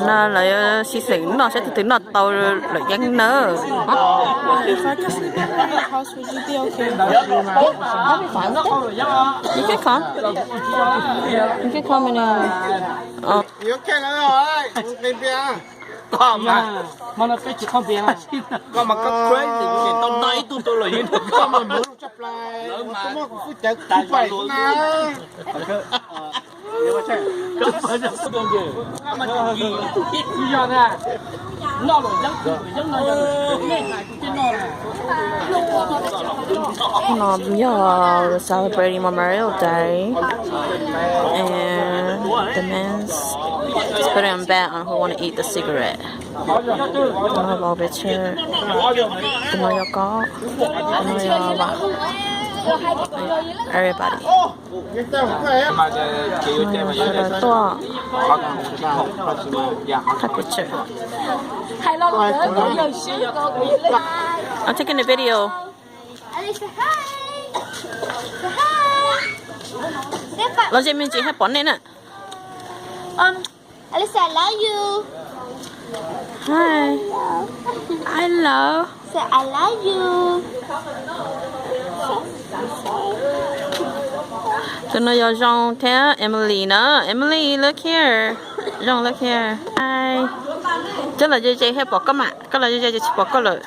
nó là xí xỉn nó sẽ từ nó tàu là dân nữa. If I could sleep in your house, would you be okay? I'll be fine with it. You can come. You can come and Yếu khen nó rồi, bên bia. Còn mà nó phải chỉ không biết à. Còn mà có crazy thì tao nói tôi là như thế. Có mà muốn chấp lại, có mà cũng chạy cũng phải na. We're celebrating Memorial Day, and the men's is putting a bet on who want to eat the cigarette. Nó vào bên trên, nó yêu có, nó yêu vào. Everybody. Take picture. I'm taking the video. Lo chị mình chỉ hay bón lên ạ. Alicia, I love you. Hi. Hello. Say I love you. Tụi nó vô rong theo Emily nữa. Emily, look here. Rong, look here. Hi. Chắc là chị hay bỏ cái mặt. Cái là chị bỏ cái lời.